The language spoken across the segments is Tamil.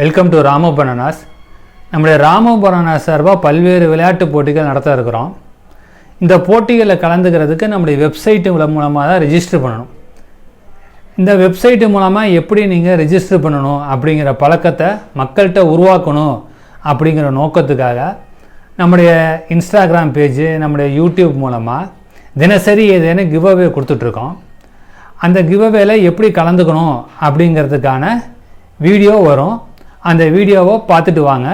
வெல்கம் டு ராமோ பனானாஸ். நம்முடைய ராமோ பனானாஸ் சார்பாக பல்வேறு விளையாட்டு போட்டிகள் நடத்த இருக்கிறோம். இந்த போட்டிகளில் கலந்துக்கிறதுக்கு நம்முடைய வெப்சைட்டு மூலமாக தான் ரெஜிஸ்டர் பண்ணணும். இந்த வெப்சைட்டு மூலமாக எப்படி நீங்கள் ரெஜிஸ்டர் பண்ணணும் அப்படிங்கிற பழக்கத்தை மக்கள்கிட்ட உருவாக்கணும் அப்படிங்கிற நோக்கத்துக்காக நம்முடைய இன்ஸ்டாகிராம் பேஜு, நம்முடைய யூடியூப் மூலமாக தினசரி ஏதேனும் கிவ்அவே கொடுத்துட்ருக்கோம். அந்த கிவ்அவேல எப்படி கலந்துக்கணும் அப்படிங்கிறதுக்கான வீடியோ வரும். அந்த வீடியோவை பார்த்துட்டு வாங்க.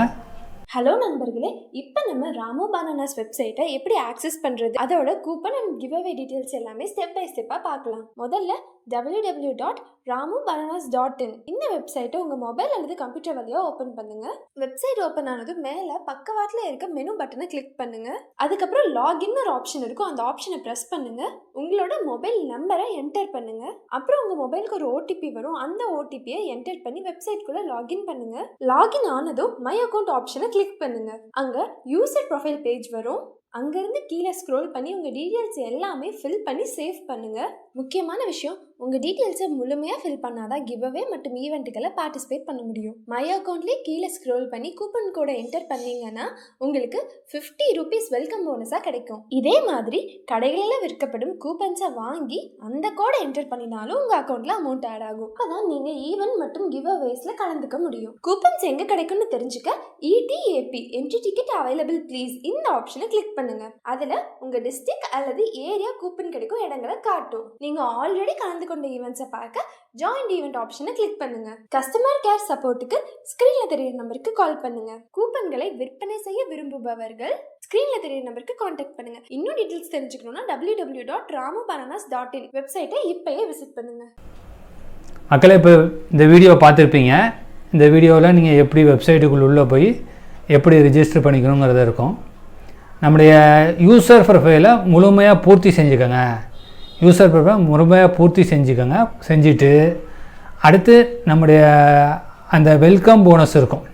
ஹலோ நண்பர்களே, இப்போ நம்ம ராமோ பனானாஸ் வெப்சைட்டை எப்படி ஆக்சஸ் பண்ணுறது, அதோட கூப்பன் அண்ட் கிவ்அவே டீட்டெயில்ஸ் எல்லாமே ஸ்டெப் பை ஸ்டெப்பாக பார்க்கலாம். முதல்ல www.ramobananas.in இந்த வெப்சைட்டை உங்கள் மொபைல் அல்லது கம்ப்யூட்டர் வழியாக ஓப்பன் பண்ணுங்கள். வெப்சைட் ஓப்பன் ஆனதும் மேலே பக்கவாட்டில் இருக்க மெனு பட்டனை கிளிக் பண்ணுங்கள். அதுக்கப்புறம் லாகின் ஒரு ஆப்ஷன் இருக்கும், அந்த ஆப்ஷனை ப்ரெஸ் பண்ணுங்கள். உங்களோட மொபைல் நம்பரை என்டர் பண்ணுங்கள். அப்புறம் உங்கள் மொபைலுக்கு ஒரு ஓடிபி வரும், அந்த ஓடிபியை என்டர் பண்ணி வெப்சைட்குள்ளே லாகின் பண்ணுங்கள். லாகின் ஆனதும் மை அக்கௌண்ட் ஆப்ஷனை கிளிக் பண்ணுங்க. அங்க யூசர் ப்ரொஃபைல் பேஜ் வரும். அங்கேருந்து கீழே ஸ்க்ரோல் பண்ணி உங்கள் டீட்டெயில்ஸ் எல்லாமே ஃபில் பண்ணி சேவ் பண்ணுங்கள். முக்கியமான விஷயம், உங்கள் டீட்டெயில்ஸை முழுமையாக ஃபில் பண்ணாதான் கிவ்அவே மற்றும் ஈவெண்ட்டுகளை பார்ட்டிசிபேட் பண்ண முடியும். மை அக்கௌண்ட்லேயே கீழே ஸ்க்ரோல் பண்ணி கூப்பன் கோடை என்டர் பண்ணீங்கன்னா உங்களுக்கு 50 ரூபீஸ் வெல்கம் போனஸாக கிடைக்கும். இதே மாதிரி கடைகளில் விற்கப்படும் கூப்பன்ஸை வாங்கி அந்த கோடை என்டர் பண்ணினாலும் உங்கள் அக்கௌண்ட்டில் அமௌண்ட் ஆட் ஆகும். அப்போதான் நீங்கள் ஈவெண்ட் மற்றும் கிவ்அவேஸில் கலந்துக்க முடியும். கூப்பன்ஸ் எங்கே கிடைக்கும்னு தெரிஞ்சுக்க ETAP entry ticket available please இந்த ஆப்ஷனை கிளிக் பண்ணுங்க. அதுல உங்க டிஸ்ட்ரிக்ட் அல்லது ஏரியா கூப்பன் கிடைக்கும் இடங்களை காட்டும். நீங்க ஆல்ரெடி கலந்து கொண்ட ஈவெண்ட்ஸை பார்க்க ஜாயின்ட் ஈவெண்ட் ஆப்ஷனை கிளிக் பண்ணுங்க. கஸ்டமர் கேர் சப்போர்ட்டுக்கு ஸ்கிரீன்ல தெரியுற நம்பருக்கு கால் பண்ணுங்க. கூப்பன்களை விற்பனை செய்ய விரும்புபவர்கள் ஸ்கிரீன்ல தெரியுற நம்பருக்கு கான்டாக்ட் பண்ணுங்க. இன்னும் டீடைல்ஸ் தெரிஞ்சுக்கணும்னா www.ramobananas.in வெப்சைட்டை இப்பயே விசிட் பண்ணுங்க. மக்களே, இப்போ இந்த வீடியோ பார்த்துருப்பீங்க. இந்த வீடியோவில் நீங்கள் எப்படி வெப்சைட்டுக்குள்ளே உள்ளே போய் எப்படி ரிஜிஸ்டர் பண்ணிக்கணுங்கிறது இருக்கும். நம்முடைய யூசர் ப்ரொஃபைலை முழுமையாக பூர்த்தி செஞ்சுக்கோங்க. யூசர் ப்ரொஃபைல் முழுமையாக பூர்த்தி செஞ்சுட்டு அடுத்து நம்முடைய அந்த வெல்கம் போனஸ் இருக்கும்.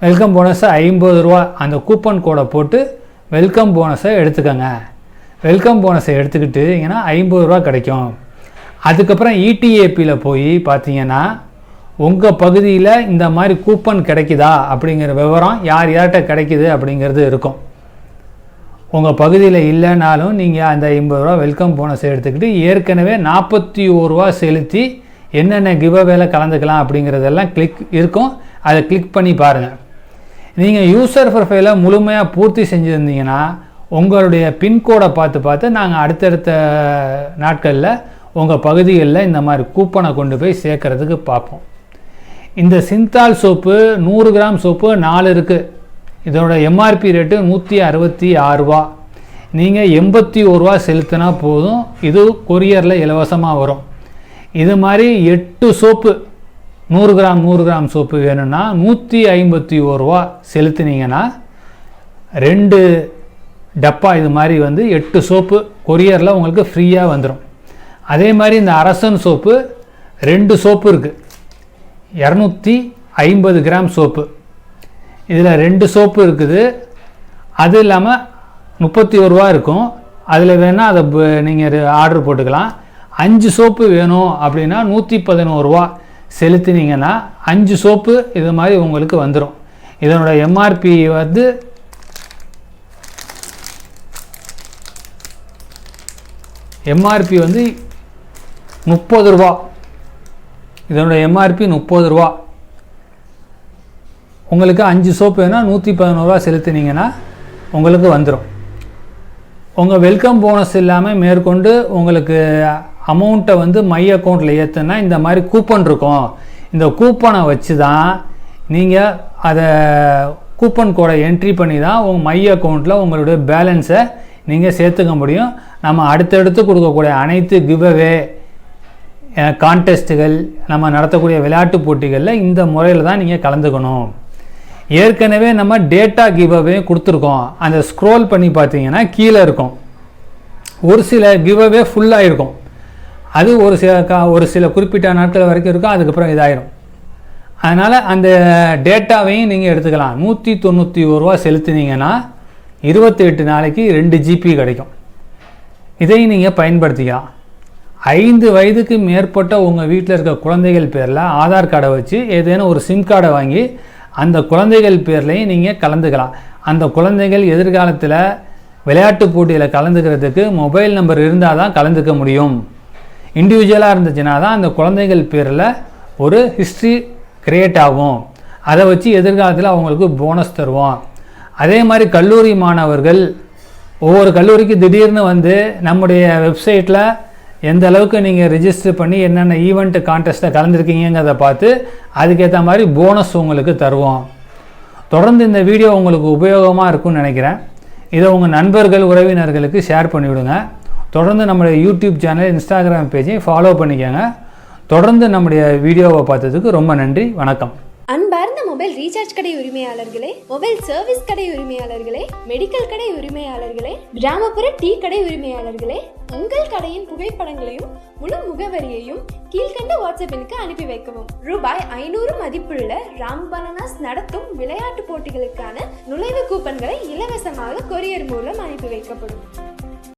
வெல்கம் போனஸை 50 ரூபா அந்த கூப்பன் கோடை போட்டு வெல்கம் போனஸை எடுத்துக்கோங்க. வெல்கம் போனஸை எடுத்துக்கிட்டு ஏன்னா 50 ரூபா கிடைக்கும். அதுக்கப்புறம் ETAPயில் போய் பார்த்தீங்கன்னா உங்கள் பகுதியில் இந்த மாதிரி கூப்பன் கிடைக்குதா அப்படிங்கிற விவரம் யார்கிட்ட கிடைக்குது அப்படிங்கிறது இருக்கும். உங்கள் பகுதியில் இல்லைனாலும் நீங்கள் அந்த 50 ரூபா வெல்கம் போனஸை எடுத்துக்கிட்டு ஏற்கனவே 41 ரூபா செலுத்தி என்னென்ன கிவ்அவேல கலந்துக்கலாம் அப்படிங்கிறதெல்லாம் இருக்கும். அதை கிளிக் பண்ணி பாருங்கள். நீங்கள் யூசர் ப்ரொஃபைலை முழுமையாக பூர்த்தி செஞ்சுருந்தீங்கன்னா உங்களுடைய பின்கோடை பார்த்து நாங்கள் அடுத்தடுத்த நாட்களில் உங்கள் பகுதிகளில் இந்த மாதிரி கூப்பனை கொண்டு போய் சேர்க்கறதுக்கு பார்ப்போம். இந்த சிந்தால் சோப்பு 100 கிராம் சோப்பு 4 இருக்குது. இதோட MRP ரேட்டு 166 ரூபா. நீங்கள் 81 ரூபா செலுத்தினா போதும், இது கொரியரில் இலவசமாக வரும். இது மாதிரி 8 சோப்பு 100 கிராம் சோப்பு வேணும்னா 151 ரூபா செலுத்தினீங்கன்னா 2 டப்பா இது மாதிரி 8 சோப்பு கொரியரில் உங்களுக்கு ஃப்ரீயாக வந்துடும். அதே மாதிரி இந்த அரசன் சோப்பு 2 சோப்பு இருக்குது, 250 கிராம் சோப்பு. இதில் 2 சோப்பு இருக்குது. அது இல்லாமல் 31 ரூபா இருக்கும். அதில் வேணால் அதை நீங்கள் ஆர்டர் போட்டுக்கலாம். 5 சோப்பு வேணும் அப்படின்னா 111 ரூபா செலுத்தினீங்கன்னா 5 சோப்பு இது மாதிரி உங்களுக்கு வந்துடும். இதனோட MRP MRP 30 ரூபா. இதனோட MRP 30 ரூபா. உங்களுக்கு 5 சோப்பு வேணால் 111 ரூபா செலுத்தினீங்கன்னா உங்களுக்கு வந்துடும். உங்கள் வெல்கம் போனஸ் இல்லாமல் மேற்கொண்டு உங்களுக்கு அமௌண்ட்டை மை அக்கௌண்ட்டில் ஏற்றுனா இந்த மாதிரி கூப்பன் இருக்கும். இந்த கூப்பனை வச்சு தான் நீங்கள் அதை கூப்பன் கோடை என்ட்ரி பண்ணி தான் உங்கள் மை அக்கௌண்ட்டில் உங்களுடைய பேலன்ஸை நீங்கள் சேர்த்துக்க முடியும். நம்ம அடுத்தடுத்து கொடுக்கக்கூடிய அனைத்து கிவ்அவே கான்டெஸ்ட்டுகள், நம்ம நடத்தக்கூடிய விளையாட்டு போட்டிகளில் இந்த முறையில் தான் நீங்கள் கலந்துக்கணும். ஏற்கனவே நம்ம டேட்டா கிவ்அவே கொடுத்துருக்கோம். அந்த ஸ்க்ரோல் பண்ணி பார்த்தீங்கன்னா கீழே இருக்கும். ஒரு சில கிவ்அவே ஃபுல்லாக இருக்கும். அது ஒரு சில குறிப்பிட்ட நாட்கள் வரைக்கும் இருக்கும். அதுக்கப்புறம் இதாயிரும். அதனால் அந்த டேட்டாவையும் நீங்கள் எடுத்துக்கலாம். 191 ரூபா செலுத்தினீங்கன்னா 28 நாளைக்கு 2 GB கிடைக்கும். இதையும் நீங்கள் பயன்படுத்திக்கலாம். 5 வயதுக்கு மேற்பட்ட உங்கள் வீட்டில் இருக்க குழந்தைகள் பேரில் ஆதார் கார்டை வச்சு ஏதேனும் ஒரு சிம் கார்டை வாங்கி அந்த குழந்தைகள் பேர்லையும் நீங்கள் கலந்துக்கலாம். அந்த குழந்தைகள் எதிர்காலத்தில் விளையாட்டு போட்டியில் கலந்துக்கிறதுக்கு மொபைல் நம்பர் இருந்தால் தான் கலந்துக்க முடியும். இண்டிவிஜுவலாக இருந்துச்சுன்னா தான் அந்த குழந்தைகள் பேரில் ஒரு ஹிஸ்ட்ரி க்ரியேட் ஆகும். அதை வச்சு எதிர்காலத்தில் அவங்களுக்கு போனஸ் தருவோம். அதே மாதிரி கல்லூரி மாணவர்கள் ஒவ்வொரு கல்லூரிக்கு திடீர்னு வந்து நம்முடைய வெப்சைட்டில் எந்த அளவுக்கு நீங்கள் ரிஜிஸ்டர் பண்ணி என்னென்ன ஈவெண்ட் கான்டெஸ்ட்டில் கலந்துருக்கீங்கிறத பார்த்து அதுக்கேற்ற மாதிரி போனஸ் உங்களுக்கு தருவோம். தொடர்ந்து இந்த வீடியோ உங்களுக்கு உபயோகமாக இருக்கும்னு நினைக்கிறேன். இதை உங்கள் நண்பர்கள் உறவினர்களுக்கு ஷேர் பண்ணிவிடுங்க. தொடர்ந்து நம்முடைய யூடியூப் சேனல், இன்ஸ்டாகிராம் பேஜையும் ஃபாலோ பண்ணிக்கோங்க. தொடர்ந்து நம்முடைய வீடியோவை பார்த்ததுக்கு ரொம்ப நன்றி. வணக்கம். அன்பார்ந்த மொபைல் ரீசார்ஜ் கடை உரிமையாளர்களே, மொபைல் சர்வீஸ் கடை உரிமையாளர்களே, மெடிக்கல் கடை உரிமையாளர்களே, கிராமப்புற டீ கடை உரிமையாளர்களே, உங்கள் கடையின் புகைப்படங்களையும் முழு முகவரியையும் கீழ்கண்ட வாட்ஸ்அப் எண்ணுக்கு அனுப்பி வைக்கவும். ரூபாய் 500 மதிப்புள்ள ராம் பனானாஸ் நடத்தும் விளையாட்டு போட்டிகளுக்கான நுழைவு கூப்பன்களை இலவசமாக கொரியர் மூலம் அனுப்பி வைக்கப்படும்.